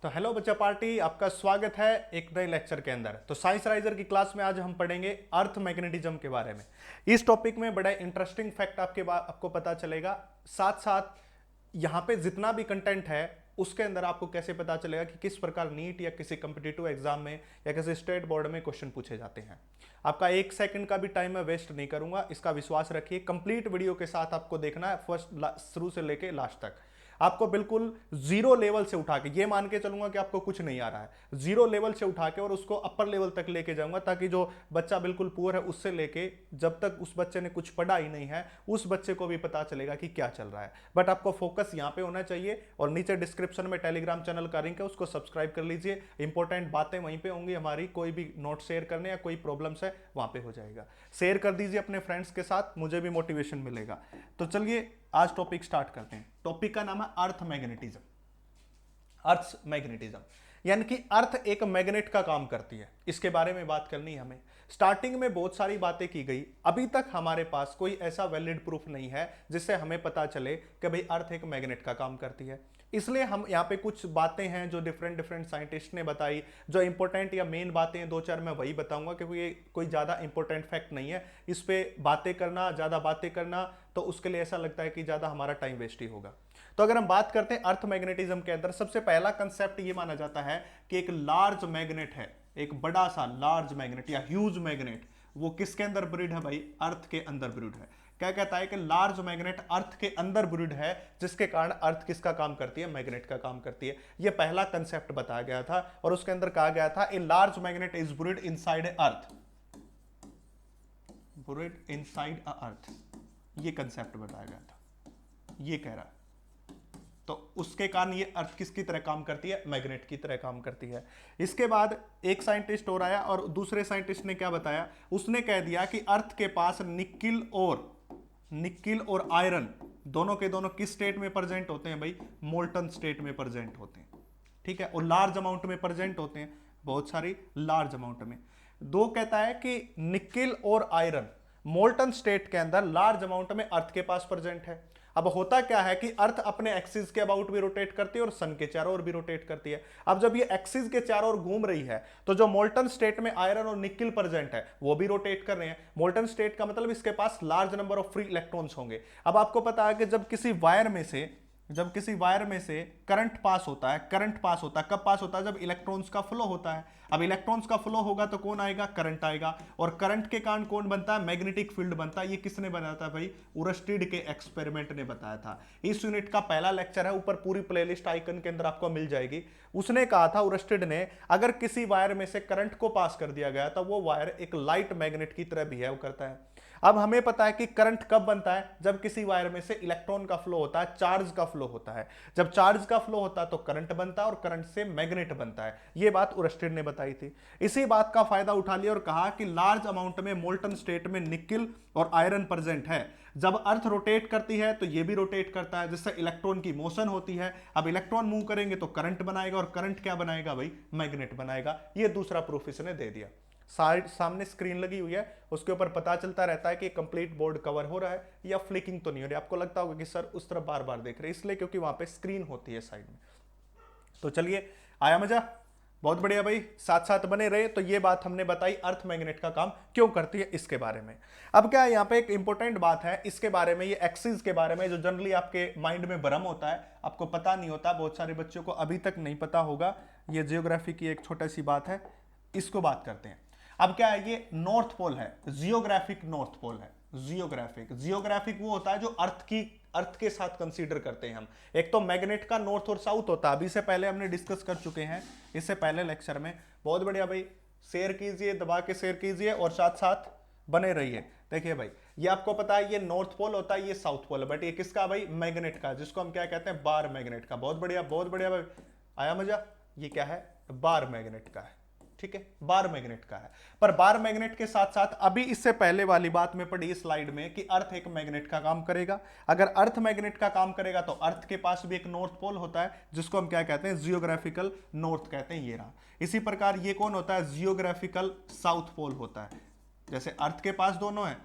तो हेलो बच्चा पार्टी, आपका स्वागत है एक नए लेक्चर के अंदर। तो साइंस राइजर की क्लास में आज हम पढ़ेंगे अर्थ मैग्नेटिज्म के बारे में। इस टॉपिक में बड़ा इंटरेस्टिंग फैक्ट आपको पता चलेगा। साथ साथ यहाँ पे जितना भी कंटेंट है उसके अंदर आपको कैसे पता चलेगा कि किस प्रकार नीट या किसी कम्पिटिटिव एग्जाम में या किसी स्टेट बोर्ड में क्वेश्चन पूछे जाते हैं। आपका एक सेकंड का भी टाइम मैं वेस्ट नहीं करूंगा, इसका विश्वास रखिए। कंप्लीट वीडियो के साथ आपको देखना है, फर्स्ट शुरू से लेके लास्ट तक। आपको बिल्कुल जीरो लेवल से उठा के, ये मान के चलूंगा कि आपको कुछ नहीं आ रहा है, जीरो लेवल से उठा के और उसको अपर लेवल तक लेके जाऊंगा, ताकि जो बच्चा बिल्कुल पुअर है उससे लेके जब तक उस बच्चे ने कुछ पढ़ा ही नहीं है उस बच्चे को भी पता चलेगा कि क्या चल रहा है। बट आपको फोकस यहाँ पे होना चाहिए। और नीचे डिस्क्रिप्शन में टेलीग्राम चैनल का लिंक है, उसको सब्सक्राइब कर लीजिए। इंपॉर्टेंट बातें वहीं पे होंगी हमारी, कोई भी नोट शेयर करने या कोई प्रॉब्लम्स है वहां पे हो जाएगा। शेयर कर दीजिए अपने फ्रेंड्स के साथ, मुझे भी मोटिवेशन मिलेगा। तो चलिए आज टॉपिक स्टार्ट करते हैं। टॉपिक का नाम है अर्थ मैग्नेटिज्म। अर्थ मैग्नेटिज्म यानी कि अर्थ एक मैग्नेट का काम करती है, इसके बारे में बात करनी है हमें। स्टार्टिंग में बहुत सारी बातें की गई, अभी तक हमारे पास कोई ऐसा वैलिड प्रूफ नहीं है जिससे हमें पता चले कि भाई अर्थ एक मैग्नेट का काम करती है। इसलिए हम यहाँ पे कुछ बातें हैं जो डिफरेंट डिफरेंट साइंटिस्ट ने बताई, जो इंपॉर्टेंट या मेन बातें हैं दो चार मैं वही बताऊंगा, क्योंकि ये कोई ज़्यादा इंपॉर्टेंट फैक्ट नहीं है। इस पे बातें करना, ज़्यादा बातें करना, तो उसके लिए ऐसा लगता है कि ज़्यादा हमारा टाइम वेस्ट ही होगा। तो अगर हम बात करते हैं अर्थ मैग्नेटिज्म के अंदर, सबसे पहला कंसेप्ट ये माना जाता है कि एक लार्ज मैग्नेट है, एक बड़ा सा लार्ज मैग्नेट या ह्यूज मैग्नेट, वो किसके अंदर ब्रीड है भाई? अर्थ के अंदर ब्रीड है। क्या कहता है कि लार्ज मैग्नेट अर्थ के अंदर ब्रीड है, जिसके कारण अर्थ किसका काम करती है? मैग्नेट का काम करती है। यह पहला कंसेप्ट बताया गया था और उसके अंदर कहा गया था a large magnet is buried inside earth, buried inside earth. ये कंसेप्ट बताया गया था, ये कह रहा है। तो उसके कारण ये अर्थ किसकी तरह काम करती है? मैग्नेट की तरह काम करती है। इसके बाद एक साइंटिस्ट और आया और दूसरे साइंटिस्ट ने क्या बताया? उसने कह दिया कि अर्थ के पास निकिल और आयरन दोनों के दोनों किस स्टेट में प्रेजेंट होते हैं भाई? मोल्टन स्टेट में प्रेजेंट होते हैं, ठीक है। और लार्ज अमाउंट में प्रेजेंट होते हैं, बहुत सारी लार्ज अमाउंट में। दो कहता है कि निकिल और आयरन मोल्टन स्टेट के अंदर लार्ज अमाउंट में अर्थ के पास प्रेजेंट है। अब होता क्या है कि अर्थ अपने एक्सिस के अबाउट भी रोटेट करती है और सन के चारों ओर भी रोटेट करती है। अब जब ये एक्सिस के चारों ओर घूम रही है तो जो मोल्टन स्टेट में आयरन और निकिल प्रेजेंट है वो भी रोटेट कर रहे हैं। मोल्टन स्टेट का मतलब इसके पास large number of free electrons होंगे। अब आपको पता है कि जब किसी वायर में से करंट पास होता है, कब पास होता है? जब इलेक्ट्रॉन्स का फ्लो होता है। अब इलेक्ट्रॉन्स का फ्लो होगा तो कौन आएगा? करंट आएगा। और करंट के कारण कौन बनता है? मैग्नेटिक फील्ड बनता है। ये किसने बनाया था भाई? उरस्टिड के एक्सपेरिमेंट ने बताया था। इस यूनिट का पहला लेक्चर है, ऊपर पूरी प्लेलिस्ट आइकन के अंदर आपको मिल जाएगी। उसने कहा था, उरस्टिड ने, अगर किसी वायर में से करंट को पास कर दिया गया तो वो वायर एक लाइट मैग्नेट की तरह बिहेव करता है। अब हमें पता है कि करंट कब बनता है? जब किसी वायर में से इलेक्ट्रॉन का फ्लो होता है, चार्ज का फ्लो होता है। जब चार्ज का फ्लो होता है तो करंट बनता है और करंट से मैग्नेट बनता है। यह बात उरस्टेड ने बताई थी। इसी बात का फायदा उठा लिया और कहा कि लार्ज अमाउंट में मोल्टन स्टेट में निकिल और आयरन प्रेजेंट है। जब अर्थ रोटेट करती है तो यह भी रोटेट करता है, जिससे इलेक्ट्रॉन की मोशन होती है। अब इलेक्ट्रॉन मूव करेंगे तो करंट बनाएगा और करंट क्या बनाएगा भाई? मैग्नेट बनाएगा। यह दूसरा प्रूफ इसने दे दिया। सामने स्क्रीन लगी हुई है, उसके ऊपर पता चलता रहता है कि कंप्लीट बोर्ड कवर हो रहा है या फ्लिकिंग तो नहीं हो रही। आपको लगता होगा कि सर उस तरफ बार बार देख रहे हैं, इसलिए क्योंकि वहां पे स्क्रीन होती है साइड में। तो चलिए, आया मजा? बहुत बढ़िया भाई, साथ साथ बने रहे। तो ये बात हमने बताई अर्थ मैग्नेट का काम क्यों करती है, इसके बारे में। अब क्या है, यहाँ पे एक इंपॉर्टेंट बात है इसके बारे में, ये एक्सिस के बारे में, जो जनरली आपके माइंड में भ्रम होता है, आपको पता नहीं होता, बहुत सारे बच्चों को अभी तक नहीं पता होगा। ये जियोग्राफी की एक छोटी सी बात है, इसको बात करते हैं। अब क्या है, ये नॉर्थ पोल है, जियोग्राफिक नॉर्थ पोल है। जियोग्राफिक वो होता है जो अर्थ के साथ कंसीडर करते हैं हम। एक तो मैग्नेट का नॉर्थ और साउथ होता है, अभी से पहले हमने डिस्कस कर चुके हैं, इससे पहले लेक्चर में। बहुत बढ़िया भाई, शेयर कीजिए, दबा के शेयर कीजिए और साथ साथ बने रहिए। देखिए भाई, ये आपको पता है, ये नॉर्थ पोल होता है, ये साउथ पोल है, बट ये किसका भाई? मैग्नेट का, जिसको हम क्या कहते हैं? बार मैग्नेट का। बहुत बढ़िया भाई, आया मजा? ये क्या है? बार मैग्नेट का है, ठीक है, बार मैग्नेट का है। पर बार मैग्नेट के साथ साथ अभी इससे पहले वाली बात में पढ़ी स्लाइड में कि अर्थ एक मैग्नेट का काम करेगा। अगर अर्थ मैग्नेट का काम करेगा तो अर्थ के पास भी एक नॉर्थ पोल होता है, जिसको हम क्या कहते हैं? जियोग्राफिकल नॉर्थ कहते हैं, ये रहा। इसी प्रकार ये कौन होता है? जियोग्राफिकल साउथ पोल होता है। जैसे अर्थ के पास दोनों है,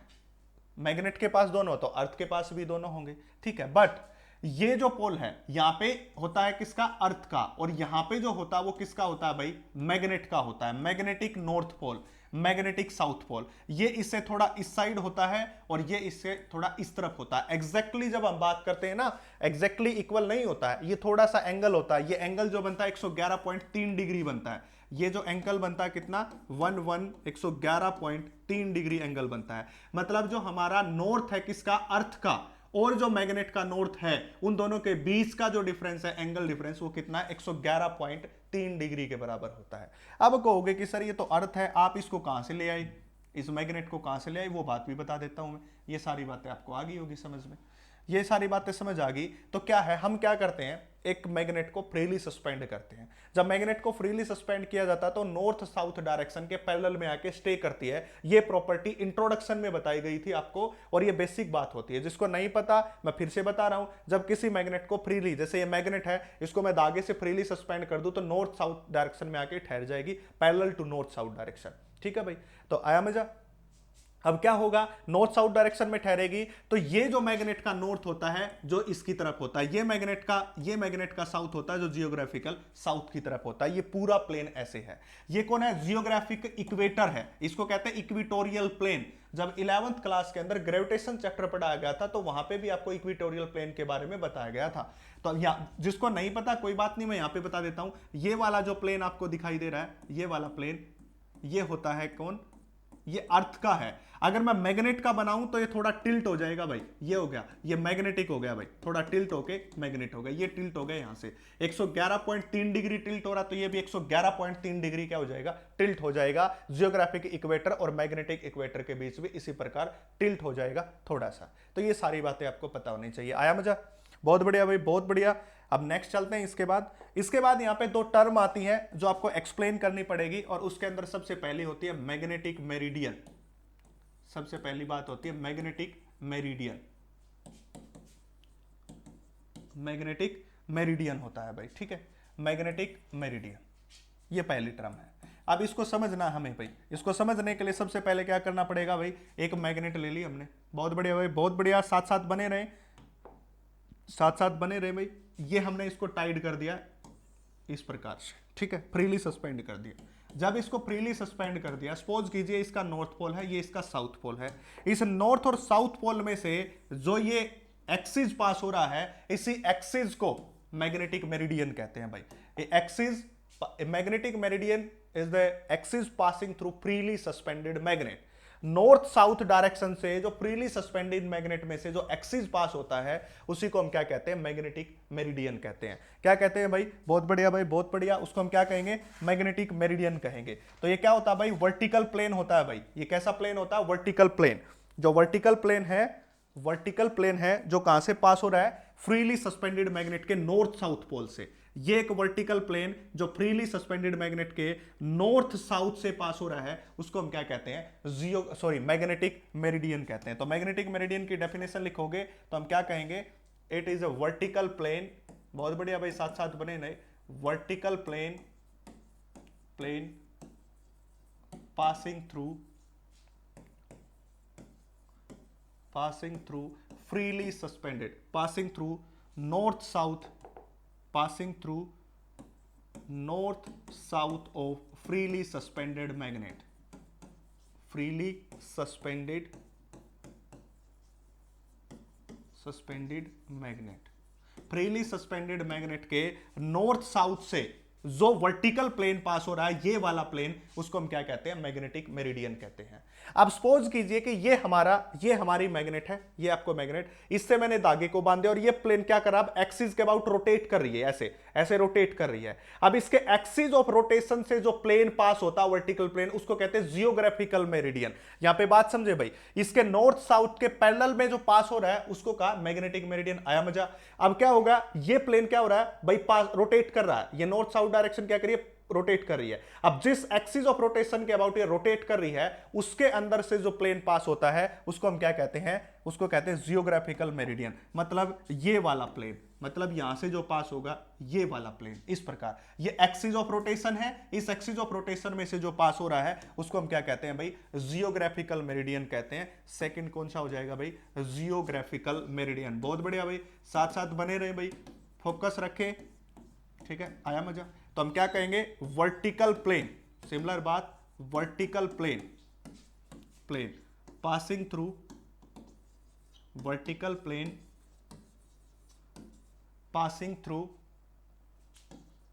मैग्नेट के पास दोनों, तो अर्थ के पास भी दोनों होंगे, ठीक है। बट ये जो पोल है यहां पे होता है किसका, अर्थ का, और यहां पे जो होता है वो किसका होता है भाई, मैग्नेट का होता है, magnetic north pole, magnetic south pole. ये इससे थोड़ा इस साइड होता है और ये इससे थोड़ा इस तरफ होता है। एग्जैक्टली जब हम बात करते हैं ना, एग्जैक्टली इक्वल नहीं होता है, ये थोड़ा सा एंगल होता है। ये एंगल जो बनता है 111.3 डिग्री बनता है। ये जो एंगल बनता है कितना, 111.3 डिग्री एंगल बनता है। मतलब जो हमारा नॉर्थ है किसका, अर्थ का, और जो मैग्नेट का नॉर्थ है, उन दोनों के बीच का जो डिफरेंस है, एंगल डिफरेंस, वो कितना है, 111.3 डिग्री के बराबर होता है। अब कहोगे कि सर ये तो अर्थ है, आप इसको कहां से ले आए, इस मैग्नेट को कहां से ले आए, वो बात भी बता देता हूं मैं। ये सारी बातें आपको आ गई होगी समझ में। ये सारी बातें समझ आ गई तो क्या है, हम क्या करते हैं, एक मैग्नेट को फ्रीली सस्पेंड करते हैं। जब मैग्नेट को फ्रीली सस्पेंड किया जाता है तो नॉर्थ साउथ डायरेक्शन के पैरेलल में आके स्टे करती है। ये प्रॉपर्टी इंट्रोडक्शन में बताई गई थी आपको, और ये बेसिक बात होती है। जिसको नहीं पता मैं फिर से बता रहा हूं, जब किसी मैग्नेट को फ्रीली, जैसे ये मैग्नेट है, इसको मैं धागे से फ्रीली सस्पेंड कर दूं तो नॉर्थ साउथ डायरेक्शन में आके ठहर जाएगी, parallel to north south direction. ठीक है भाई, तो आया मजा। अब क्या होगा, नॉर्थ साउथ डायरेक्शन में ठहरेगी तो ये जो मैग्नेट का नॉर्थ होता है जो इसकी तरफ होता है, ये मैग्नेट का साउथ होता है जो जियोग्राफिकल साउथ की तरफ होता है। ये पूरा प्लेन ऐसे है। ये कौन है, जियोग्राफिक इक्वेटर है, इसको कहते हैं इक्विटोरियल प्लेन। जब 11th क्लास के अंदर ग्रेविटेशन चैप्टर पढ़ाया गया था तो वहां पे भी आपको इक्विटोरियल प्लेन के बारे में बताया गया था। तो जिसको नहीं पता कोई बात नहीं, मैं यहां पे बता देता हूं। ये वाला जो प्लेन आपको दिखाई दे रहा है, ये वाला प्लेन, ये होता है कौन, ये अर्थ का है। अगर मैं मैग्नेट का बनाऊं तो ये थोड़ा टिल्ट हो जाएगा भाई, ये हो गया, ये मैग्नेटिक हो गया भाई, थोड़ा टिल्ट होके मैग्नेट हो गया, ये टिल्ट हो गया यहां से 111.3 डिग्री टिल्ट हो रहा, तो ये भी 111.3 डिग्री क्या हो जाएगा, टिल्ट हो जाएगा। जियोग्राफिक इक्वेटर और मैग्नेटिक इक्वेटर के बीच भी इसी प्रकार टिल्ट हो जाएगा थोड़ा सा। तो ये सारी बातें आपको पता होनी चाहिए। आया मजा, बहुत बढ़िया भाई, बहुत बढ़िया। अब नेक्स्ट चलते हैं। इसके बाद यहां पे दो टर्म आती हैं जो आपको एक्सप्लेन करनी पड़ेगी, और उसके अंदर सबसे पहली होती है मैग्नेटिक मेरिडियन। सबसे पहली बात होती है मैग्नेटिक मेरिडियन। मैग्नेटिक मेरिडियन होता है भाई, ठीक है, मैग्नेटिक मेरिडियन, ये पहली टर्म है। अब इसको समझना हमें भाई, इसको समझने के लिए सबसे पहले क्या करना पड़ेगा भाई, एक मैग्नेट ले ली हमने, बहुत बढ़िया भाई, बहुत बढ़िया, साथ साथ बने रहे, साथ साथ बने रहे भाई। ये हमने इसको टाइड कर दिया इस प्रकार से, ठीक है, फ्रीली सस्पेंड कर दिया। जब इसको फ्रीली सस्पेंड कर दिया, सपोज कीजिए इसका नॉर्थ पोल है, ये इसका साउथ पोल है। इस नॉर्थ और साउथ पोल में से जो ये एक्सिस पास हो रहा है, इसी एक्सिस को मैग्नेटिक मेरिडियन कहते हैं भाई। ये axis, magnetic meridian is the axis passing through freely suspended magnet. North south direction से जो फ्रीली सस्पेंडेड मैग्नेट में से जो एक्सिस पास होता है, उसी को हम क्या कहते हैं, मैग्नेटिक मेरिडियन कहते हैं। क्या कहते हैं भाई, बहुत बढ़िया भाई, बहुत बढ़िया, उसको हम क्या कहेंगे, मैग्नेटिक मेरिडियन कहेंगे। तो ये क्या होता है भाई, वर्टिकल प्लेन होता है भाई। ये कैसा प्लेन होता है, वर्टिकल प्लेन। जो वर्टिकल प्लेन है, वर्टिकल प्लेन है जो कहां से पास हो रहा है, फ्रीली सस्पेंडेड मैग्नेट के नॉर्थ साउथ पोल से। ये एक वर्टिकल प्लेन जो फ्रीली सस्पेंडेड मैग्नेट के नॉर्थ साउथ से पास हो रहा है, उसको हम क्या कहते हैं, मैग्नेटिक मेरिडियन कहते हैं। तो मैग्नेटिक मेरिडियन की डेफिनेशन लिखोगे तो हम क्या कहेंगे, it is a vertical plane, बहुत बढ़िया भाई, साथ साथ बने नहीं, vertical plane, plane passing through freely suspended, passing through north south of freely suspended magnet, freely suspended magnet, freely suspended magnet के नॉर्थ साउथ से जो वर्टिकल प्लेन पास हो रहा है, ये वाला प्लेन, उसको हम क्या कहते हैं, मैग्नेटिक मेरिडियन कहते हैं। अब सपोज कीजिए कि ये हमारी मैग्नेट है, ये आपको मैग्नेट, इससे मैंने धागे को बांधे और ये प्लेन क्या कर रहा है, एक्सिस के अबाउट रोटेट कर रही है, ऐसे ऐसे रोटेट कर रही है। अब इसके एक्सिस ऑफ रोटेशन से जो प्लेन पास होता है, वर्टिकल प्लेन, उसको कहते हैं जियोग्राफिकल मेरिडियन। यहां पे बात समझे भाई, इसके नॉर्थ साउथ के पैरेलल में जो पास हो रहा है उसको कहा मैग्नेटिक मेरिडियन। आया मजा। अब क्या होगा, ये प्लेन क्या हो रहा है भाई, पास रोटेट कर रहा है, ये नॉर्थ साउथ डायरेक्शन क्या करिए, रोटेट कर रही है। अब जिस एक्सिस ऑफ रोटेशन के अबाउट ये रोटेट कर रही है उसके अंदर से जो प्लेन पास होता है उसको हम क्या कहते हैं, उसको कहते हैं जियोग्राफिकल मेरिडियन। मतलब ये वाला प्लेन, मतलब यहां से जो पास होगा ये वाला प्लेन, इस प्रकार ये एक्सिस ऑफ रोटेशन है, इस एक्सिस ऑफ रोटेशन में से जो पास हो रहा है उसको हम क्या कहते हैं भाई, जियोग्राफिकल मेरिडियन कहते हैं। सेकंड कौन सा हो जाएगा भाई, जियोग्राफिकल मेरिडियन। बहुत बढ़िया भाई, साथ साथ बने रहे भाई, फोकस रखें, ठीक है, आया मजा। तो हम क्या कहेंगे, वर्टिकल प्लेन, सिमिलर बात, vertical plane, plane passing through, vertical plane passing through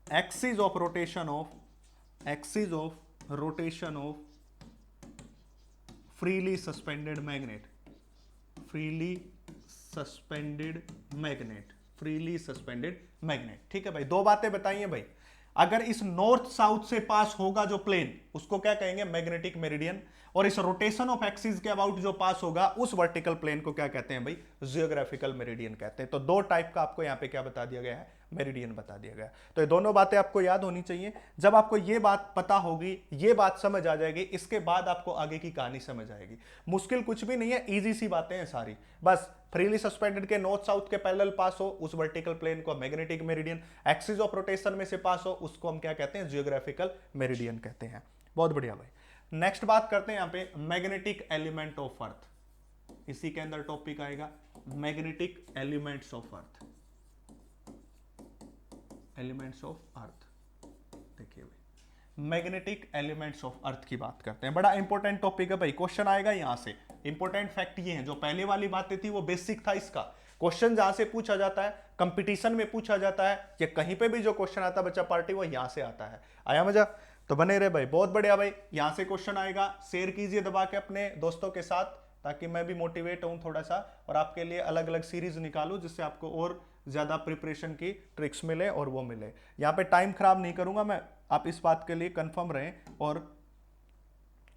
axis of rotation of freely suspended magnet, ठीक है भाई। दो बातें बताइए भाई, अगर इस नॉर्थ साउथ से पास होगा जो प्लेन उसको क्या कहेंगे, मैग्नेटिक मेरिडियन, और इस रोटेशन ऑफ एक्सिस के अबाउट जो पास होगा उस वर्टिकल प्लेन को क्या कहते हैं भाई, जियोग्राफिकल मेरिडियन कहते हैं। तो दो टाइप का आपको यहां पे क्या बता दिया गया है, मेरिडियन बता दिया गया। तो ये दोनों बातें आपको याद होनी चाहिए। जब आपको ये बात पता होगी, ये बात समझ आ जाएगी, इसके बाद आपको आगे की कहानी समझ आएगी। मुश्किल कुछ भी नहीं है, इजी सी बातें हैं सारी। बस फ्रीली सस्पेंडेड के नॉर्थ साउथ के पैरेलल पास हो उस वर्टिकल प्लेन को magnetic meridian, axis of rotation में से पास हो उसको हम क्या कहते हैं, जियोग्राफिकल मेरिडियन कहते हैं। बहुत बढ़िया भाई। नेक्स्ट बात करते हैं यहां पे मैग्नेटिक एलिमेंट ऑफ अर्थ, इसी के अंदर टॉपिक आएगा magnetic elements of earth, elements of earth. देखिए भाई, मैग्नेटिक एलिमेंट्स ऑफ अर्थ की बात करते हैं, बड़ा इंपॉर्टेंट टॉपिक है भाई, क्वेश्चन आएगा यहां से। इंपॉर्टेंट फैक्ट ये है, जो पहले वाली बातें थी वो बेसिक था, इसका क्वेश्चन जहां से पूछा जाता है, कंपटीशन में पूछा जाता है, या कहीं पे भी जो क्वेश्चन आता है बच्चा पार्टी, वो यहां से आता है। आया मजा, तो बने रहे भाई। बहुत बढ़िया भाई, यहां से क्वेश्चन आएगा, शेयर कीजिए दबा के अपने दोस्तों के साथ, ताकि मैं भी मोटिवेट हूं थोड़ा सा और आपके लिए अलग अलग सीरीज निकालूं जिससे आपको और ज्यादा प्रिपरेशन की ट्रिक्स मिले और वो मिले। यहाँ पे टाइम खराब नहीं करूंगा मैं, आप इस बात के लिए कंफर्म रहें और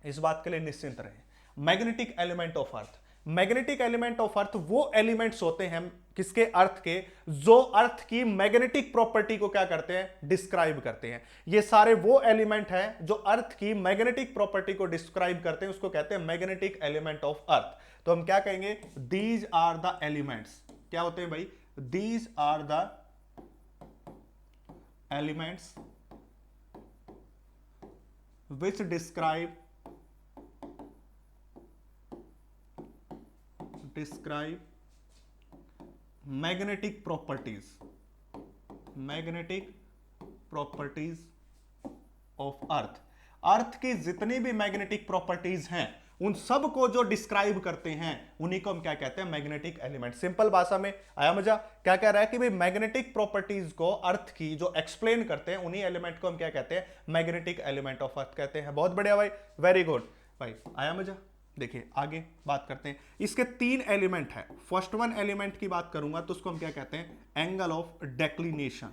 इस बात के लिए निश्चिंत रहें। Magnetic element of earth, magnetic element of earth वो एलिमेंट्स होते हैं किसके, अर्थ के, जो अर्थ की मैग्नेटिक प्रॉपर्टी को क्या करते हैं, डिस्क्राइब करते हैं। ये सारे वो एलिमेंट हैं जो अर्थ की मैग्नेटिक प्रॉपर्टी को डिस्क्राइब करते हैं, उसको कहते हैं मैग्नेटिक एलिमेंट ऑफ अर्थ। तो हम क्या कहेंगे, दीज आर द एलिमेंट्स, क्या होते हैं भाई, these are the elements which describe magnetic properties of earth. Earth की जितनी भी मैग्नेटिक प्रॉपर्टीज हैं उन सब को जो डिस्क्राइब करते हैं उन्हीं को हम क्या कहते हैं, मैग्नेटिक एलिमेंट। सिंपल भाषा में आया मजा, क्या कह रहा है कि भाई मैग्नेटिक प्रॉपर्टीज को अर्थ की जो एक्सप्लेन करते हैं उन्हीं एलिमेंट को हम क्या कहते हैं, मैग्नेटिक एलिमेंट ऑफ अर्थ कहते हैं। बहुत बढ़िया भाई, वेरी गुड भाई, आया मजा। देखिए आगे बात करते हैं, इसके तीन एलिमेंट है। फर्स्ट वन एलिमेंट की बात करूंगा तो उसको हम क्या कहते हैं, एंगल ऑफ डेक्लिनेशन।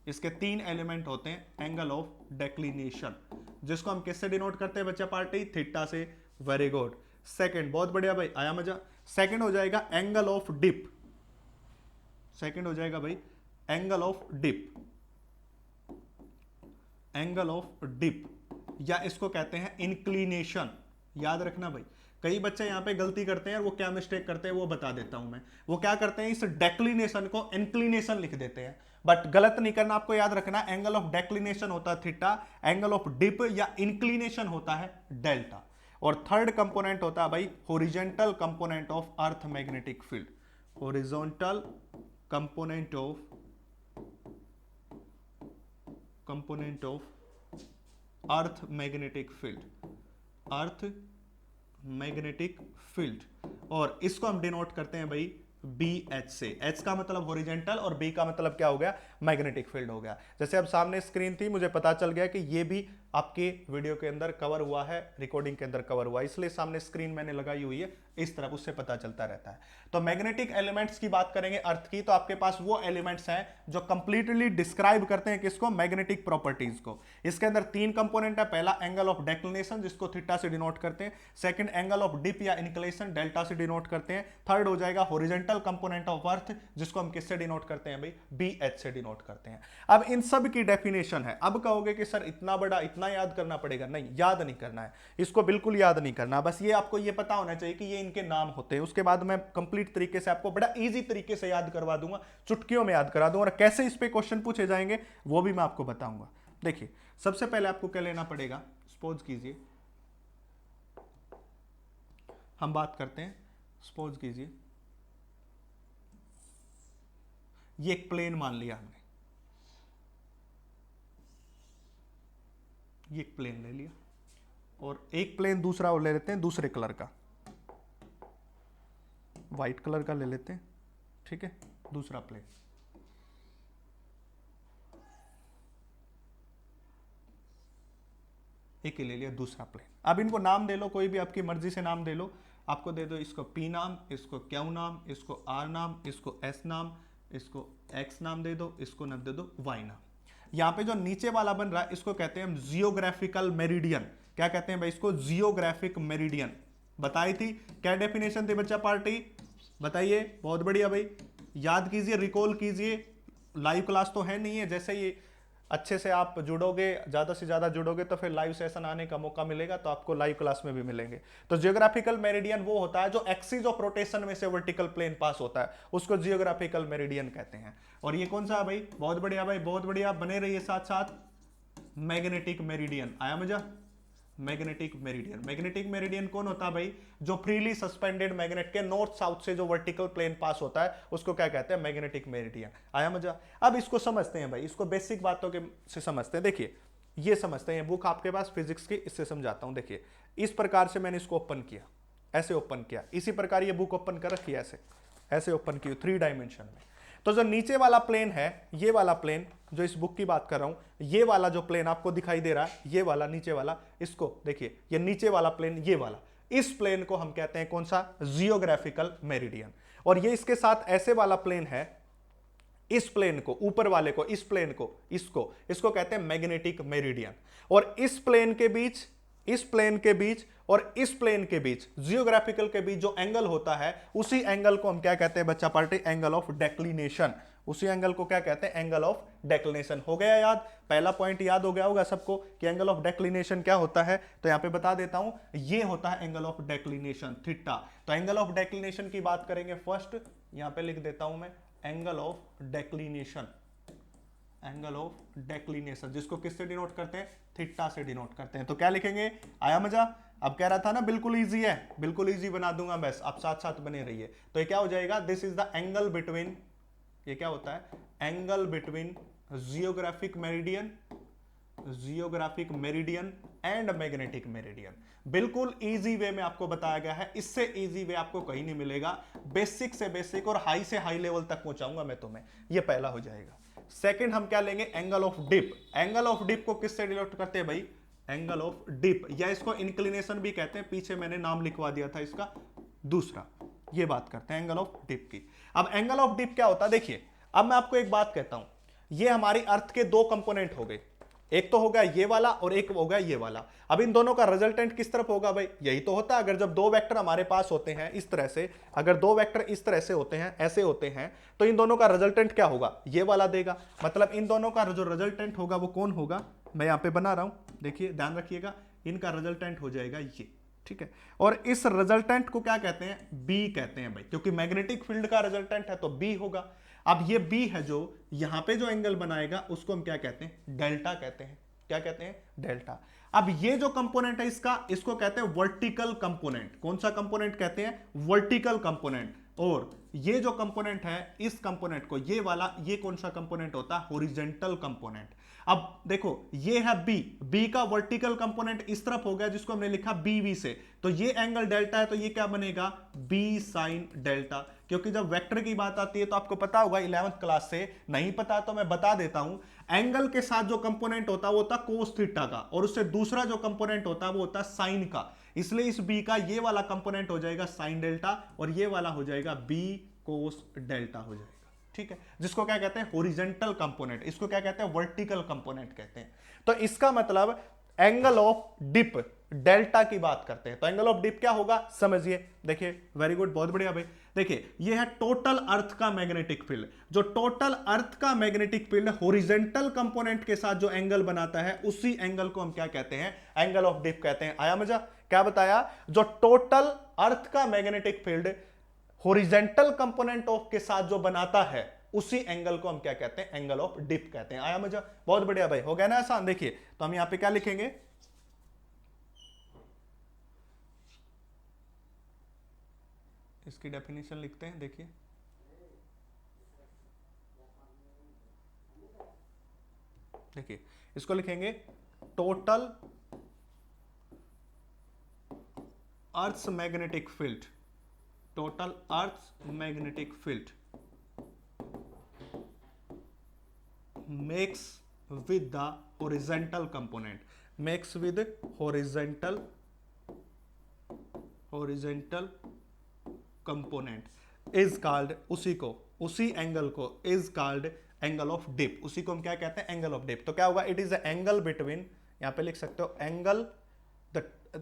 इसके तीन एलिमेंट होते हैं, एंगल ऑफ डेक्लिनेशन, जिसको हम किससे डिनोट करते हैं बच्चा पार्टी, थीटा से। Very good. सेकंड, बहुत बढ़िया भाई, आया मजा। सेकंड हो जाएगा एंगल ऑफ डिप, सेकंड हो जाएगा भाई angle of dip, angle of dip, या इसको कहते हैं इंक्लिनेशन। याद रखना भाई, कई बच्चे यहां पे गलती करते हैं और वो क्या मिस्टेक करते हैं वो बता देता हूं मैं। वो क्या करते हैं, इस डेक्लिनेशन को इंक्लिनेशन लिख देते हैं, बट गलत नहीं करना, आपको याद रखना एंगल ऑफ डेक्लिनेशन होता है थीटा, एंगल ऑफ डिप या इंक्लिनेशन होता है डेल्टा। और थर्ड कंपोनेंट होता है भाई horizontal component of earth magnetic field, horizontal component of earth magnetic field, earth magnetic field. और इसको हम डिनोट करते हैं भाई BH से। H का मतलब हॉरिजॉन्टल और B का मतलब क्या हो गया, मैग्नेटिक फील्ड हो गया। जैसे अब सामने स्क्रीन थी, मुझे पता चल गया कि ये भी आपके वीडियो के अंदर कवर हुआ है, रिकॉर्डिंग के अंदर कवर हुआ है, इसलिए सामने स्क्रीन मैंने लगाई हुई है, इस तरफ उससे पता चलता रहता है। तो मैग्नेटिक एलिमेंट्स की बात करेंगे अर्थ की, तो आपके पास वो एलिमेंट्स हैं जो कंप्लीटली डिस्क्राइब करते हैं किसको, मैग्नेटिक प्रॉपर्टीज को। इसके अंदर तीन कंपोनेंट है, पहला एंगल ऑफ डेक्लिनेशन जिसको थीटा से डिनोट करते हैं, सेकंड एंगल ऑफ डिप या इंक्लिनेशन डेल्टा से डिनोट करते हैं, थर्ड हो जाएगा horizontal vertical component of earth, जिसको हम किससे डिनोट करते हैं भाई, BH से डिनोट करते हैं। अब इन सब की डेफिनेशन है। अब कहोगे कि सर इतना बड़ा इतना याद करना पड़ेगा, नहीं याद नहीं करना है, इसको बिल्कुल याद नहीं करना, बस ये आपको ये पता होना चाहिए कि ये इनके नाम होते हैं। उसके बाद मैं कंप्लीट तरीके से आपको बड़ा ईजी तरीके से याद करवा दूंगा, चुटकियों में याद करा दूंगा, और कैसे इस पे क्वेश्चन पूछे जाएंगे वो भी मैं आपको बताऊंगा। देखिए सबसे पहले आपको क्या लेना पड़ेगा, सपोज कीजिए हम बात करते हैं, सपोज कीजिए ये एक प्लेन मान लिया हमने, ये एक प्लेन ले लिया, और एक प्लेन दूसरा और ले लेते हैं दूसरे कलर का, व्हाइट कलर का ले लेते हैं, ठीक है, दूसरा प्लेन। एक ही ले लिया दूसरा प्लेन। अब इनको नाम दे लो, कोई भी आपकी मर्जी से नाम दे लो, आपको दे दो इसको P नाम, इसको Q नाम, इसको R नाम, इसको S नाम, इसको X नाम दे दो, इसको नाम दे दो Y नाम। यहां पे जो नीचे वाला बन रहा है इसको कहते हैं हम जियोग्राफिकल मेरिडियन। क्या कहते हैं भाई इसको, जियोग्राफिक मेरिडियन। बताई थी क्या डेफिनेशन थी बच्चा पार्टी, बताइए, बहुत बढ़िया भाई, याद कीजिए, रिकॉल कीजिए, लाइव क्लास तो है नहीं है, जैसे ही अच्छे से आप जुड़ोगे, ज़्यादा से ज़्यादा जुड़ोगे तो फिर लाइव सेशन आने का मौका मिलेगा, तो आपको लाइव क्लास में भी मिलेंगे। तो जियोग्राफिकल मेरिडियन वो होता है जो एक्सिस ऑफ रोटेशन में से वर्टिकल प्लेन पास होता है, उसको जियोग्राफिकल मेरिडियन कहते हैं। और ये कौन सा है भाई, बहुत बढ़िया भाई, बहुत बढ़िया, बने रहिए साथ साथ, मैग्नेटिक मेरिडियन। आया मजा, मैग्नेटिक मेरिडियन। मैग्नेटिक मेरिडियन कौन होता है भाई, जो फ्रीली सस्पेंडेड मैग्नेट के नॉर्थ साउथ से जो वर्टिकल प्लेन पास होता है उसको क्या कहते हैं, मैग्नेटिक मेरिडियन। आया मजा। अब इसको समझते हैं भाई, इसको बेसिक बातों के से समझते हैं। देखिए ये समझते हैं, बुक आपके पास फिजिक्स की, इससे समझाता हूं। देखिए इस प्रकार से मैंने इसको ओपन किया, ऐसे ओपन किया, इसी प्रकार ये बुक ओपन कर रखी है, ऐसे ऐसे ओपन की 3 डायमेंशन में। तो जो नीचे वाला प्लेन है, ये वाला प्लेन जो इस बुक की बात कर रहा हूं, ये वाला जो प्लेन आपको दिखाई दे रहा है, ये वाला नीचे वाला, इसको देखिए, ये नीचे वाला प्लेन, ये वाला, इस प्लेन को हम कहते हैं कौन सा, जियोग्राफिकल मेरिडियन। और ये इसके साथ ऐसे वाला प्लेन है, इस प्लेन को, ऊपर वाले को, इस प्लेन को, इसको कहते हैं मैग्नेटिक मेरिडियन। और इस प्लेन के बीच, इस प्लेन के बीच और इस प्लेन के बीच, जियोग्राफिकल के बीच जो एंगल होता है, उसी एंगल को हम क्या कहते हैं बच्चा पार्टी, एंगल ऑफ डेक्लिनेशन। उसी एंगल को क्या कहते हैं, एंगल ऑफ डेक्लिनेशन। हो गया याद, पहला पॉइंट याद हो गया होगा सबको कि एंगल ऑफ डेक्लिनेशन क्या होता है। तो यहां पे बता देता हूं, ये होता है एंगल ऑफ डेक्लिनेशन, थीटा। तो एंगल ऑफ डेक्लिनेशन की बात करेंगे फर्स्ट, यहां पे लिख देता हूं मैं, angle of declination, angle of declination, जिसको किससे डिनोट करते हैं, थीटा से डिनोट करते हैं। तो क्या लिखेंगे, आया मजा। अब कह रहा था ना बिल्कुल इजी है, बिल्कुल इजी बना दूंगा, बस आप साथ साथ बने रहिए। तो ये क्या हो जाएगा, this is the angle between, ये क्या होता है, angle between geographic meridian, geographic meridian and magnetic meridian. बिल्कुल इजी वे में आपको बताया गया है, इससे इजी वे आपको कहीं नहीं मिलेगा। बेसिक से बेसिक और हाई से हाई लेवल तक पहुंचाऊंगा मैं तुम्हें, ये पहला हो जाएगा। सेकंड हम क्या लेंगे, angle of dip. Angle of dip को किससे डिनोट करते हैं भाई, एंगल ऑफ डिप, या इसको इंक्लिनेशन भी कहते हैं, पीछे मैंने नाम लिखवा दिया था इसका दूसरा। ये बात करते हैं एंगल ऑफ डिप की। अब एंगल ऑफ डिप क्या होता है, देखिए अब मैं आपको एक बात कहता हूं, ये हमारी अर्थ के 2 कंपोनेंट हो गए, एक तो हो गया ये वाला और एक हो गया ये वाला। अब इन दोनों का रिजल्टेंट किस तरफ होगा भाई, यही तो होता है। अगर जब 2 वेक्टर हमारे पास होते हैं इस तरह से, अगर 2 वेक्टर इस तरह से होते हैं, ऐसे होते हैं, तो इन दोनों का रिजल्टेंट क्या होगा, ये वाला देगा। मतलब इन दोनों का जो रिजल्टेंट होगा वो कौन होगा, मैं यहां पे बना रहा हूं, देखिए ध्यान रखिएगा, इनका रिजल्टेंट हो जाएगा ये, ठीक है। और इस रिजल्टेंट को क्या कहते हैं, बी कहते हैं भाई, क्योंकि मैग्नेटिक फील्ड का रिजल्टेंट है तो बी होगा। अब ये बी है जो यहां पे जो एंगल बनाएगा उसको हम क्या कहते हैं, डेल्टा कहते हैं। क्या कहते हैं, डेल्टा। अब ये जो कंपोनेंट है इसका, इसको कहते हैं वर्टिकल कंपोनेंट। कौन सा कंपोनेंट कहते हैं, वर्टिकल कंपोनेंट। और ये जो कंपोनेंट है, इस कंपोनेंट को, ये वाला, ये कौन सा कंपोनेंट होता है, हॉरिजॉन्टल कंपोनेंट। अब देखो ये है बी, बी का वर्टिकल कंपोनेंट इस तरफ हो गया, जिसको हमने लिखा बीवी से, तो ये एंगल डेल्टा है, तो ये क्या बनेगा, बी साइन डेल्टा। क्योंकि जब वेक्टर की बात आती है तो आपको पता होगा 11th क्लास से, नहीं पता तो मैं बता देता हूं, एंगल के साथ जो कंपोनेंट होता है वो होता है कोस थीटा का, और उससे दूसरा जो कंपोनेंट होता है वो होता है साइन का। इसलिए इस बी का ये वाला कंपोनेंट हो जाएगा साइन डेल्टा, और ये वाला हो जाएगा बी कोस डेल्टा हो जाएगा, ठीक है। जिसको क्या कहते हैं, हॉरिजॉन्टल कंपोनेंट, इसको क्या कहते हैं, वर्टिकल कंपोनेंट कहते हैं। तो इसका मतलब एंगल ऑफ डिप डेल्टा की बात करते हैं। तो एंगल ऑफ डिप क्या होगा, समझिए, देखिए, वेरी गुड, बहुत बढ़िया भाई। देखिए ये है टोटल अर्थ का मैग्नेटिक फील्ड। जो टोटल अर्थ का मैग्नेटिक फील्ड हॉरिजॉन्टल कंपोनेंट के साथ जो एंगल बनाता है उसी एंगल को हम क्या कहते हैं, एंगल ऑफ डिप कहते हैं। आया मजा? क्या बताया? जो टोटल अर्थ का magnetic field horizontal component of के साथ जो बनाता है उसी एंगल को हम क्या कहते हैं, एंगल ऑफ डिप कहते हैं। आया मजा? बहुत बढ़िया भाई, हो गया ना आसान। देखिए तो हम यहां पे क्या लिखेंगे, इसकी डेफिनेशन लिखते हैं। देखिए देखिए इसको लिखेंगे total earth magnetic field, total earth magnetic field makes with the horizontal component, makes with horizontal component is called, उसी एंगल को is called angle of dip. उसी को हम क्या कहते हैं, एंगल ऑफ डिप। तो क्या होगा, इट इज एंगल बिटवीन, यहां पे लिख सकते हो angle,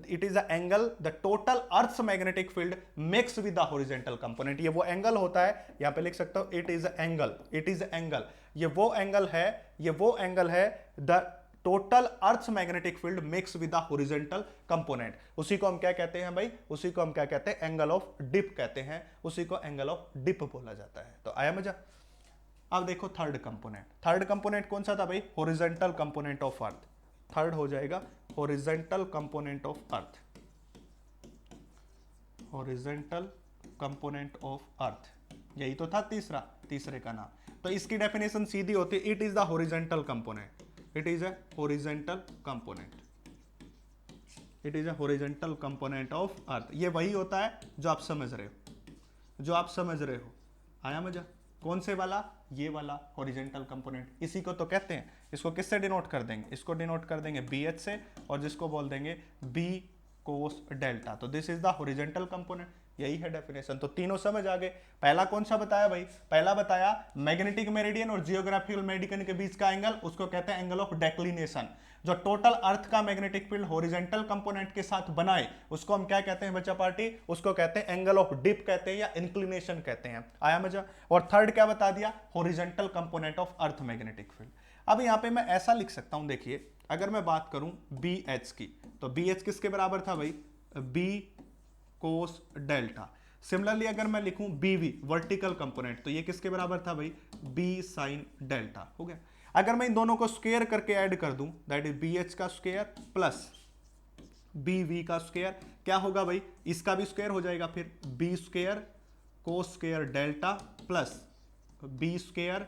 it is angle the total earth magnetic field mix with the horizontal component. ये वो एंगल होता है, यहां पे लिख सकते हो it is angle, it is angle, ये वो एंगल है, ये वो एंगल है the total earth magnetic field mix with the horizontal component. उसी को हम क्या कहते हैं भाई, उसी को हम क्या कहते हैं, एंगल ऑफ डिप कहते हैं, उसी को एंगल ऑफ डिप बोला जाता है। तो आया मजा? अब देखो थर्ड कंपोनेंट, थर्ड कंपोनेंट कौन सा था भाई, horizontal component of earth. Third हो जाएगा horizontal component of earth, horizontal component of earth, यही तो था तीसरा, तीसरे का नाम। तो इसकी डेफिनेशन सीधी होती है, it is the horizontal component, it is a horizontal component, it is a horizontal component of earth. ये वही होता है जो आप समझ रहे हो, जो आप समझ रहे हो। आया मजा? कौन से वाला, ये वाला हॉरिजॉन्टल कंपोनेंट, इसी को तो कहते हैं। इसको किससे डिनोट कर देंगे, इसको डिनोट कर देंगे बी एच से, और जिसको बोल देंगे बी कोस डेल्टा। तो this is the horizontal component, यही है डेफिनेशन। तो तीनों समझ आ गए। पहला कौन सा बताया भाई, पहला बताया मैग्नेटिक मेरिडियन और जियोग्राफिकल मेरिडियन के बीच का एंगल, उसको कहते हैं एंगल ऑफ डेक्लिनेशन। जो टोटल अर्थ का मैग्नेटिक फील्ड हॉरिजॉन्टल कंपोनेंट के साथ बनाए उसको हम क्या कहते हैं बच्चा पार्टी, उसको कहते हैं एंगल ऑफ डिप कहते हैं या इंक्लिनेशन कहते हैं। आया मजा? और थर्ड क्या बता दिया, horizontal component of earth magnetic field. अब यहां पे मैं ऐसा लिख सकता हूं, देखिए अगर मैं बात करूं बी एच की, तो बी एच किसके बराबर था भाई, बी कोस डेल्टा। सिमिलरली अगर मैं लिखूं बी वी वर्टिकल कंपोनेंट, तो ये किसके बराबर था भाई, बी साइन डेल्टा। हो गया। अगर मैं इन दोनों को स्क्वायर करके ऐड कर दूं, दैट इज बी एच का स्क्वायर प्लस बी वी का स्क्वायर, क्या होगा भाई, इसका भी स्क्वायर हो जाएगा, फिर B square cos square delta plus B square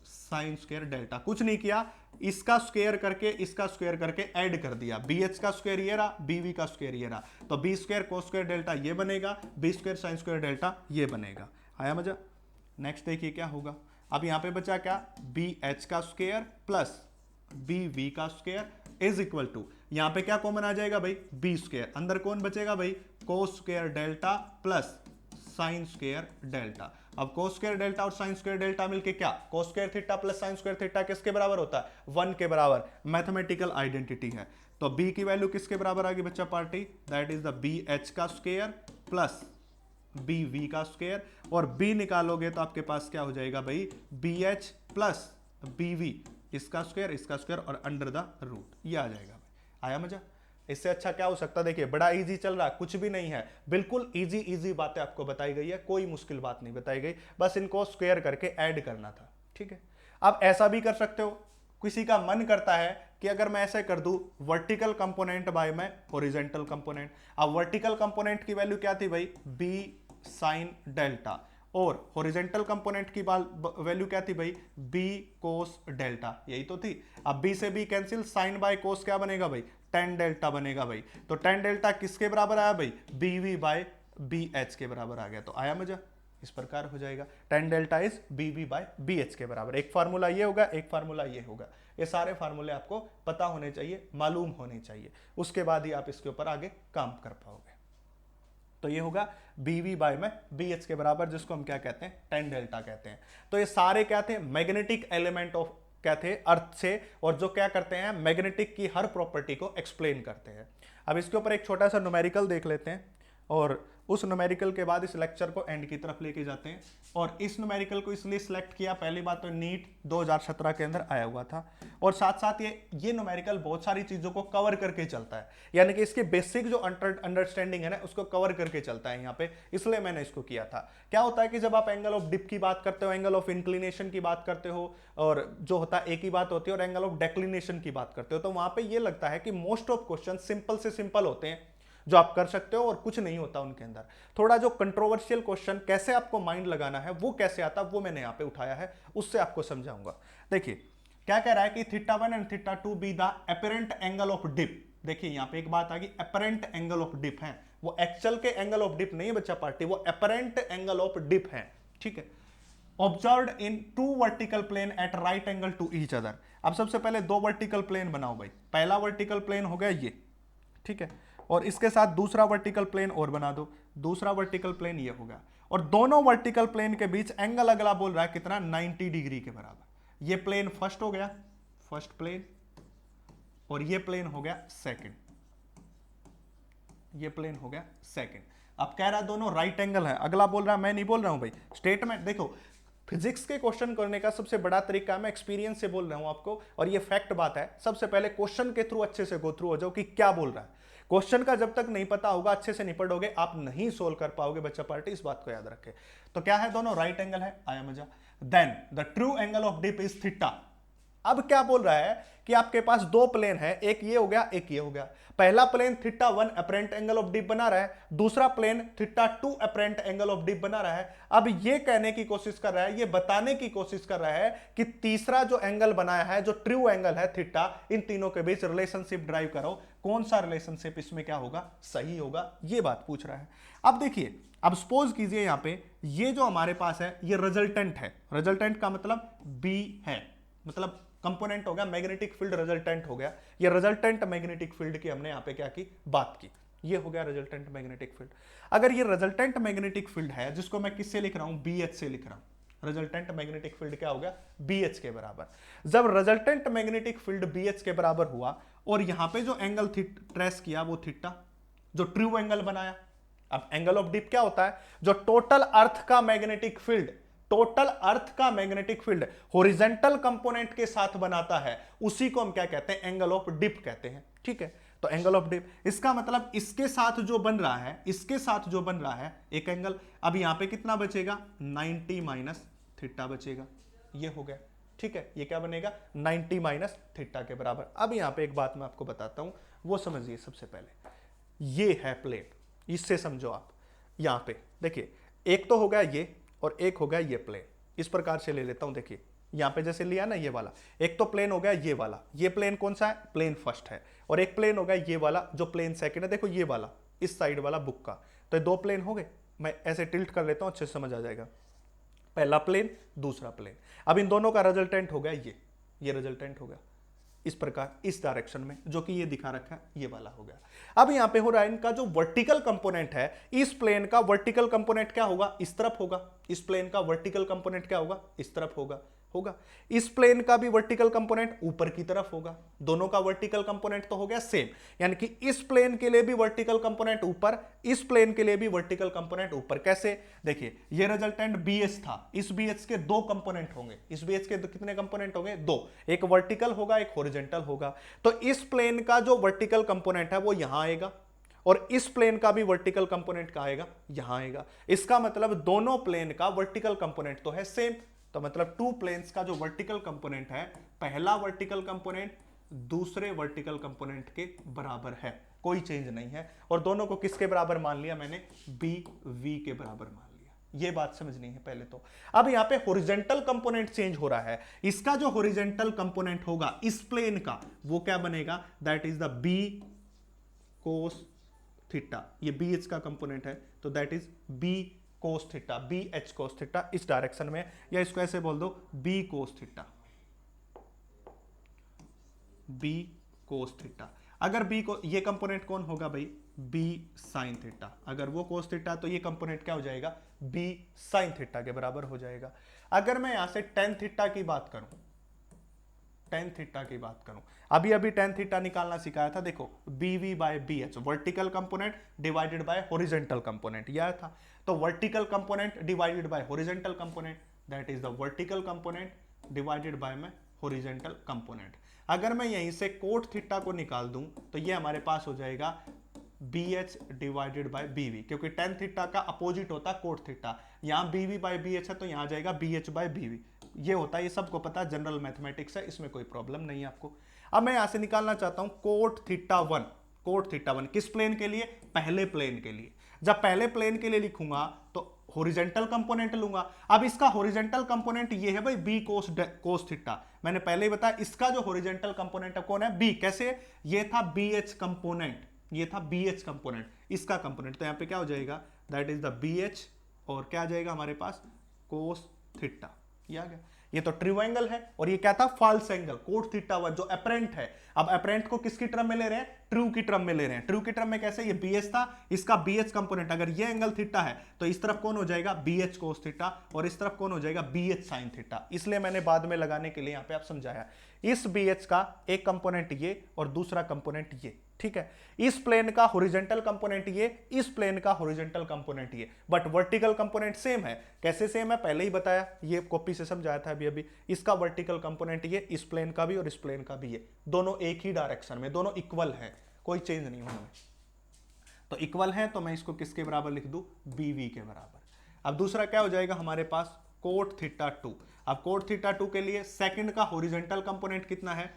sine square delta. कुछ नहीं किया, इसका स्क्वायर करके इसका स्क्वायर करके ऐड कर दिया। बी एच का स्क्वायर ये रहा, बी वी का स्क्वायर ये रहा, तो B square cos square delta ये बनेगा, B square sine square delta ये बनेगा। आया मजा? नेक्स्ट देखिए क्या होगा। अब यहां पे बचा क्या, बी एच का स्क्वायर प्लस बी वी का स्क्वायर इज इक्वल टू, यहां पे क्या कॉमन आ जाएगा भाई, बी स्क्वायर, अंदर कौन बचेगा भाई, कोस square delta plus sign square delta. अब कोस स्क्वायर डेल्टा और साइन स्क्वायर डेल्टा मिलके क्या, कोस square theta plus sign square theta किसके बराबर होता है, 1 के बराबर। मैथमेटिकल आइडेंटिटी है। तो b की वैल्यू किसके बराबर आ गई बच्चा party, that is the B H का स्क्वायर प्लस बी वी का स्क्वायर, और b निकालोगे तो आपके पास क्या हो जाएगा भाई, B H plus B V, इसका स्क्वायर और अंडर द रूट, ये आ जाएगा भाई। आया मजा? इससे अच्छा क्या हो सकता है? देखिए बड़ा इजी चल रहा है, कुछ भी नहीं है, बिल्कुल इजी इजी बातें आपको बताई गई है, कोई मुश्किल बात नहीं बताई गई, बस इनको स्क्वायर करके ऐड करना था। ठीक है। अब ऐसा भी कर सकते हो, किसी का मन करता है कि अगर मैं ऐसे कर दूं वर्टिकल कंपोनेंट बाय में हॉरिजॉन्टल कंपोनेंट। अब वर्टिकल कंपोनेंट की वैल्यू क्या थी भाई, बी साइन डेल्टा, और हॉरिजॉन्टल कंपोनेंट की वैल्यू क्या थी भाई, बी कोस डेल्टा, यही तो थी। अब बी से B cancel, sine by cos क्या बनेगा भाई, टेन डेल्टा बनेगा भाई। तो टेन डेल्टा किसके बराबर आया भाई, B V by B H के बराबर आ गया। तो आया मजा? इस प्रकार हो जाएगा, tan delta is B V by B H के बराबर। एक फार्मूला ये होगा, एक फार्मूला ये होगा। ये सारे फार्मूले आपको पता होने चाहिए, मालूम होने चाहिए, उसके बाद ही आप इसके ऊपर आगे काम कर पाओगे। तो ये होगा बी वी बाय में बी एच के बराबर, जिसको हम क्या कहते हैं, टेन डेल्टा कहते हैं। तो ये सारे क्या थे, मैग्नेटिक एलिमेंट ऑफ क्या थे, अर्थ से, और जो क्या करते हैं, मैग्नेटिक की हर प्रॉपर्टी को एक्सप्लेन करते हैं। अब इसके ऊपर एक छोटा सा न्यूमेरिकल देख लेते हैं, और उस न्यूमेरिकल के बाद इस लेक्चर को एंड की तरफ लेके जाते हैं। और इस न्यूमेरिकल को इसलिए सिलेक्ट किया, पहली बात तो नीट 2017 के अंदर आया हुआ था, और साथ साथ ये न्यूमेरिकल बहुत सारी चीजों को कवर करके चलता है, यानी कि इसकी बेसिक जो अंडरस्टैंडिंग है ना उसको कवर करके चलता है यहाँ पे, इसलिए मैंने इसको किया था। क्या होता है कि जब आप एंगल ऑफ डिप की बात करते हो, एंगल ऑफ इंक्लिनेशन की बात करते हो, और जो होता है एक ही बात होती है, और एंगल ऑफ डेक्लिनेशन की बात करते हो, तो वहां पे ये लगता है कि मोस्ट ऑफ क्वेश्चन सिंपल से सिंपल होते हैं जो आप कर सकते हो और कुछ नहीं होता उनके अंदर। थोड़ा जो कंट्रोवर्शियल क्वेश्चन, कैसे आपको माइंड लगाना है वो कैसे आता है, वो मैंने यहाँ पे उठाया है, उससे आपको समझाऊंगा। देखिए क्या कह रहा है कि θ1 and θ2 be the apparent angle of dip. देखिए यहाँ पे एक बात आ गई, अपरेंट एंगल ऑफ डिप है, वो एक्चुअल के एंगल ऑफ डिप नहीं है बच्चा पार्टी, वो अपरेंट एंगल ऑफ डिप है, ठीक है। Observed in two vertical plane at right angle to each other. अब सबसे पहले दो वर्टिकल प्लेन बनाओ भाई, पहला वर्टिकल प्लेन हो गया ये, ठीक है, और इसके साथ दूसरा वर्टिकल प्लेन और बना दो, दूसरा वर्टिकल प्लेन ये हो गया, और दोनों वर्टिकल प्लेन के बीच एंगल अगला बोल रहा है कितना, 90 डिग्री के बराबर। ये प्लेन फर्स्ट हो गया, फर्स्ट प्लेन, और ये प्लेन हो गया सेकंड, ये प्लेन हो गया सेकंड। अब कह रहा है दोनों राइट एंगल है, अगला बोल रहा है, मैं नहीं बोल रहा हूं भाई, स्टेटमेंट देखो, फिजिक्स के क्वेश्चन करने का सबसे बड़ा तरीका, मैं एक्सपीरियंस से बोल रहा हूं आपको, और ये फैक्ट बात है, सबसे पहले क्वेश्चन के थ्रू अच्छे से गो थ्रू हो जाओ कि क्या बोल रहा है। क्वेश्चन का जब तक नहीं पता होगा, अच्छे से नहीं पढ़ोगे, आप नहीं सोल्व कर पाओगे बच्चा पार्टी, इस बात को याद रखे। तो क्या है, दोनों राइट एंगल है, आया मजा। Then the true angle of dip is theta. अब क्या बोल रहा है कि आपके पास दो प्लेन है, एक ये हो गया, एक ये हो गया। पहला plane θ1 apparent angle of dip बना रहा है, दूसरा plane θ2 apparent angle of dip बना रहा है। अब ये कहने की कोशिश कर रहा है, ये बताने की कोशिश कर रहा है कि तीसरा जो एंगल बनाया है, जो ट्रू एंगल है थीटा, इन तीनों के बीच रिलेशनशिप ड्राइव करो, कौन सा रिलेशनशिप इसमें क्या होगा, सही होगा, ये बात पूछ रहा है। अब देखिए, अब सपोज कीजिए यहां पे ये जो हमारे पास है ये रिजल्टेंट है, रिजल्टेंट का मतलब बी है, मतलब कंपोनेंट हो गया, मैग्नेटिक फील्ड रिजल्टेंट हो गया। ये रिजल्टेंट मैग्नेटिक फील्ड की हमने यहां पे क्या की, बात की, ये हो गया रिजल्टेंट मैग्नेटिक फील्ड। अगर ये रिजल्टेंट मैग्नेटिक फील्ड है, जिसको मैं किससे लिख रहा हूं, BH से लिख रहा हूं, रिजल्टेंट मैग्नेटिक फील्ड क्या हो गया, BH के बराबर। जब रिजल्टेंट मैग्नेटिक फील्ड BH के बराबर हुआ, और यहां पे जो एंगल ट्रेस किया वो थीटा, जो ट्रू एंगल बनाया। अब एंगल ऑफ डिप क्या होता है, जो टोटल अर्थ का मैग्नेटिक फील्ड, टोटल अर्थ का मैग्नेटिक फील्ड हॉरिजॉन्टल कंपोनेंट के साथ बनाता है, उसी को हम क्या कहते हैं, एंगल ऑफ डिप कहते हैं, ठीक है। तो एंगल ऑफ डिप, इसका मतलब इसके साथ जो बन रहा है, इसके साथ जो बन रहा है एक एंगल, अब यहां पे कितना बचेगा, 90 माइनस थीटा बचेगा, ये हो गया, ठीक है। ये क्या बनेगा, 90 माइनस थीटा के बराबर। अब यहां पे एक बात मैं आपको बताता हूं, वो समझिए। सबसे पहले ये है प्लेन, इससे समझो आप। यहां पे देखिए, एक तो हो गया ये, और एक हो गया ये प्लेन। इस प्रकार से ले लेता हूं, देखिए यहां पे जैसे लिया ना ये वाला, एक तो प्लेन हो गया ये वाला, ये प्लेन कौन सा है, प्लेन फर्स्ट है, और एक प्लेन हो गया ये वाला जो प्लेन सेकंड है, देखो ये वाला इस साइड वाला बुक का। तो ये दो प्लेन हो गए, मैं ऐसे टिल्ट कर लेता हूं, अच्छे से समझ आ जाएगा। पहला प्लेन, दूसरा प्लेन। अब इन दोनों का रिजल्टेंट हो गया ये रिजल्टेंट हो गया इस प्रकार, इस डायरेक्शन में, जो कि ये दिखा रखा है, ये वाला हो गया। अब यहां पे हो रहा है इनका जो वर्टिकल कंपोनेंट है, इस प्लेन का वर्टिकल कंपोनेंट क्या होगा, इस तरफ होगा। इस प्लेन का वर्टिकल कंपोनेंट क्या होगा, इस तरफ होगा। इस प्लेन का भी वर्टिकल कंपोनेंट ऊपर की तरफ होगा। दोनों का वर्टिकल कंपोनेंट तो हो गया सेम, यानी कि इस प्लेन के लिए भी वर्टिकल कंपोनेंट ऊपर, इस प्लेन के लिए भी वर्टिकल कंपोनेंट ऊपर। कैसे, देखिए ये रिजल्टेंट BH था, इस BH के दो कंपोनेंट होंगे, इस BH के कितने कंपोनेंट होंगे, दो, एक वर्टिकल होगा, एक हॉरिजॉन्टल होगा। तो इस प्लेन का जो वर्टिकल कंपोनेंट है वो यहां आएगा, और इस प्लेन का भी वर्टिकल कंपोनेंट कहां आएगा, यहां आएगा। इसका मतलब दोनों प्लेन का वर्टिकल कंपोनेंट तो है सेम। तो मतलब टू प्लेन्स का जो वर्टिकल कंपोनेंट है, पहला वर्टिकल कंपोनेंट दूसरे वर्टिकल कंपोनेंट के बराबर है, कोई चेंज नहीं है। और दोनों को किसके बराबर मान लिया मैंने, BV के बराबर मान लिया। ये बात समझनी है पहले तो। अब यहां पे हॉरिजॉन्टल कंपोनेंट चेंज हो रहा है, इसका जो हॉरिजॉन्टल कंपोनेंट होगा इस प्लेन का, वो क्या बनेगा, that is the B cos theta. ये BH का कंपोनेंट है, तो that is B cos theta, BH cos theta इस डायरेक्शन में, या इसको ऐसे बोल दो B cos theta, B cos theta. अगर B को, ये कंपोनेंट कौन होगा भाई, B sin थीटा। अगर वो cos थीटा, तो ये कंपोनेंट क्या हो जाएगा, B sin थीटा के बराबर हो जाएगा। अगर मैं यहां से tan थीटा की बात करूं, टेन थीटा की बात करूं, अभी अभी टेन थीटा निकालना सिखाया था, देखो BV by BH vertical component divided by horizontal component यह था। तो vertical component divided by horizontal component, that is the vertical component divided by में हॉरिजॉन्टल कंपोनेंट। अगर मैं यहीं से कोट थीटा को निकाल दूं तो ये हमारे पास हो जाएगा BH डिवाइडेड बाय BV, क्योंकि टेन थीटा का अपोजिट होता है कोट थीटा, यहाँ BV बाय BH है तो यहाँ जाएगा BH बाय BV। ये होता है, ये सबको पता है, जनरल मैथमेटिक्स है, इसमें कोई प्रॉब्लम नहीं है आपको। अब मैं यहां से निकालना चाहता हूं coat theta one. Coat theta one किस प्लेन के लिए? पहले प्लेन के लिए। जब पहले प्लेन के लिए लिखूंगा तो हॉरिजॉन्टल कंपोनेंट लूंगा। अब इसका हॉरिजॉन्टल कंपोनेंट ये है भाई बी कोस थीटा, मैंने पहले ही बताया इसका जो हॉरिजॉन्टल कंपोनेंट है कौन है? बी। कैसे? ये था BH कंपोनेंट, ये था BH कंपोनेंट, इसका कंपोनेंट, तो यहां पे क्या हो जाएगा? दैट इज द BH, और क्या आ जाएगा हमारे पास? Cos theta. ये आ गया। ये तो ट्रू एंगल है, और ये क्या था? False angle, cot theta one जो अपेरेंट है। अब अपेरेंट को किसकी टर्म में ले रहे हैं? ट्रू की टर्म में ले रहे हैं। ट्रू की टर्म में कैसे? ये BH था, इसका BH कंपोनेंट, अगर ये एंगल थीटा है तो इस तरफ कौन हो जाएगा? BH कोस थीटा, और इस तरफ कौन हो जाएगा? BH sine theta. इसलिए मैंने बाद में लगाने के लिए यहां पे आप समझाया, इस BH का एक कंपोनेंट ये और दूसरा कंपोनेंट ये, ठीक है। इस प्लेन का हॉरिजॉन्टल कंपोनेंट ये, इस प्लेन का हॉरिजॉन्टल कंपोनेंट ये, बट वर्टिकल कंपोनेंट सेम है। कैसे सेम है? पहले ही बताया, ये कॉपी से समझाया था अभी अभी। इसका वर्टिकल कंपोनेंट ये, इस प्लेन का भी और इस प्लेन का भी ये, दोनों एक ही डायरेक्शन में, दोनों इक्वल है, कोई चेंज नहीं होना। तो इक्वल है तो मैं इसको किसके बराबर लिख दूं? BV के बराबर। अब दूसरा क्या हो जाएगा हमारे पास? Cot theta two. अब कोट थीटा टू के लिए सेकंड का हॉरिजॉन्टल कंपोनेंट कितना है?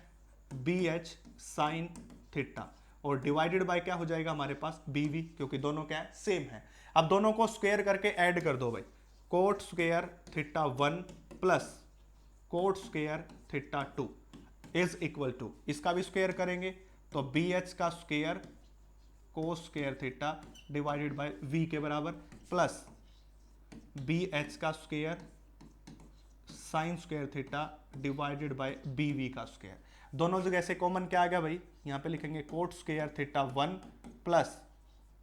BH साइन थीटा, और डिवाइडेड बाय क्या हो जाएगा हमारे पास? BV, क्योंकि दोनों क्या है? सेम है। अब दोनों को स्क्वायर करके ऐड कर दो भाई, cot square theta one plus cot square theta two is equal to, इसका भी स्क्वायर करेंगे तो BH का स्क्वायर cos square theta divided by V के बराबर, प्लस BH का square sine square theta divided by BV का स्क्वायर। दोनों जगह से कॉमन क्या आ गया भाई? यहां पे लिखेंगे coat square theta one plus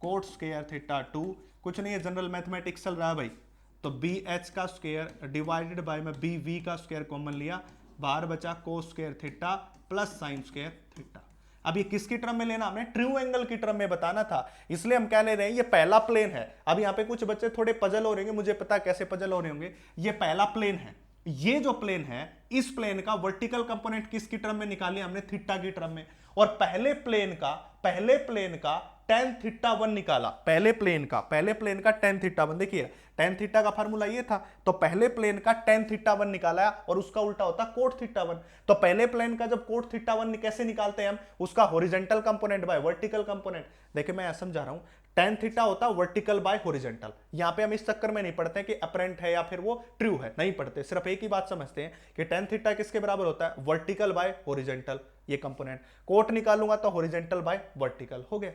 cot square theta to, कुछ नहीं है, जनरल मैथमेटिक्स चल रहा है भाई। तो BH का स्क्वायर डिवाइडेड बाय में BV का स्क्वायर कॉमन लिया, बाहर बचा कोस square theta plus sign square theta. अब ये किसकी टर्म में लेना? हमने ट्रू एंगल की टर्म में बताना था, इसलिए हम क्या ले रहे हैं? ये पहला प्लेन है। अब यहाँ पे कुछ बच्चे थोड़े पजल हो रहे होंगे, मुझे पता कैसे पजल हो रहे होंगे। ये पहला प्लेन है, ये जो प्लेन है, इस प्लेन का वर्टिकल कंपोनेंट किसकी टर्म में निकाली? हमने थीटा की टर्म में। और पहले प्लेन का tan थीटा वन निकाला, पहले प्लेन का tan थीटा वन। देखिए tan थीटा का फार्मूला ये था, तो पहले प्लेन का tan थीटा वन निकाला, और उसका उल्टा होता कोट थीटा वन। तो पहले प्लेन का जब कोट थीटा वन कैसे निकालते हैं हम? उसका horizontal component bye vertical component. देखिए मैं समझा रहा हूं, tan थीटा होता है वर्टिकल बाय हॉरिजॉन्टल। यहां पे हम इस चक्कर में नहीं पढ़ते कि अपरेंट है या फिर वो ट्रू है, नहीं पढ़ते, सिर्फ एक ही बात समझते हैं कि tan थीटा किसके बराबर होता है? वर्टिकल बाय हॉरिजॉन्टल, ये कंपोनेंट। कोट निकालूंगा तो हॉरिजॉन्टल बाय वर्टिकल हो गया।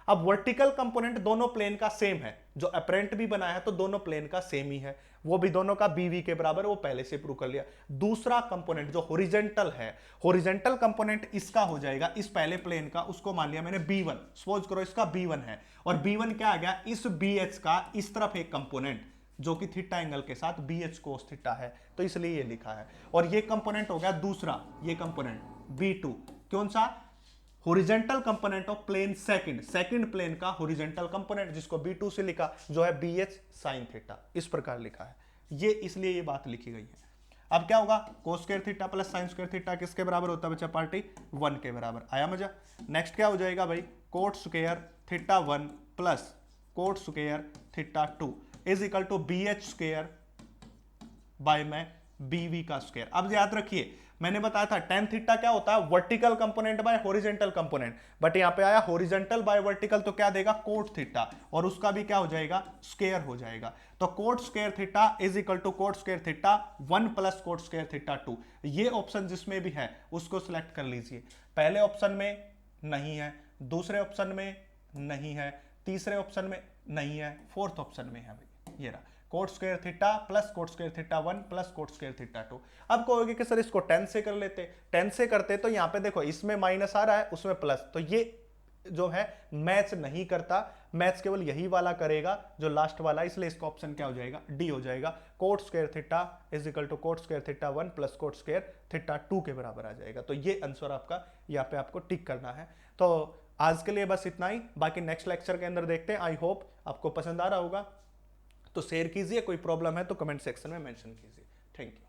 अब वर्टिकल कंपोनेंट दोनों प्लेन का सेम है, जो अपरेंट भी बना है तो दोनों प्लेन का सेम ही है, वो भी दोनों का BV के बराबर, वो पहले से प्रूव कर लिया। दूसरा कंपोनेंट जो हॉरिजॉन्टल है, हॉरिजॉन्टल कंपोनेंट इसका हो जाएगा, इस पहले प्लेन का, उसको मान लिया मैंने B1, सपोज करो इसका B1 है, और B1 क्या आ गया? इस BH का इस तरफ एक कंपोनेंट जो कि थीटा एंगल के साथ BH कोस थीटा है, तो इसलिए ये लिखा है। और ये कंपोनेंट हो गया दूसरा, ये कंपोनेंट B2, कौन सा? Horizontal component of plane second plane का हॉरिजॉन्टल कंपोनेंट, जिसको B2 से लिखा, जो है BH साइन थीटा, इस प्रकार लिखा है ये, इसलिए ये बात लिखी गई है। अब क्या होगा? कोस square theta plus sign square theta किसके बराबर होता है बच्चा? पार्टी 1 के बराबर। आया मजा? नेक्स्ट क्या हो जाएगा भाई? Cot square theta 1 plus cot square theta 2 is equal to BH square by में BV का स्क्वायर। अब याद रखिए मैंने बताया था tan थीटा क्या होता है? Vertical component bye horizontal component, but यहां पे आया हॉरिजॉन्टल बाय वर्टिकल, तो क्या देगा? कोट थीटा, और उसका भी क्या हो जाएगा? स्क्वायर हो जाएगा। तो cot square theta is equal to cot square theta 1 plus cot square theta 2। ये ऑप्शन जिसमें भी है उसको सिलेक्ट कर लीजिए। पहले ऑप्शन में नहीं है, दूसरे ऑप्शन में नहीं है, तीसरे ऑप्शन में नहीं है, फोर्थ ऑप्शन में है भाई, ये रहा coat square theta plus cot square theta 1 plus cot square theta 2। अब कहोगे कि सर इसको 10 से कर लेते, 10 से करते तो यहां पे देखो इसमें माइनस आ रहा है, उसमें प्लस, तो ये जो है मैच नहीं करता, मैच केवल यही वाला करेगा जो लास्ट वाला, इसलिए इसका ऑप्शन क्या हो जाएगा, डी हो जाएगा। Cot square theta is equal to cot square theta 1 plus cot square theta 2 के बराबर आ जाएगा। तो ये आंसर आपका यहाँ पे आपको टिक करना है। तो आज के लिए बस इतना ही, बाकी नेक्स्ट लेक्चर के अंदर देखते हैं। आई होप आपको पसंद आ रहा होगा, तो शेयर कीजिए, कोई प्रॉब्लम है तो कमेंट सेक्शन में मेंशन कीजिए। Thank you.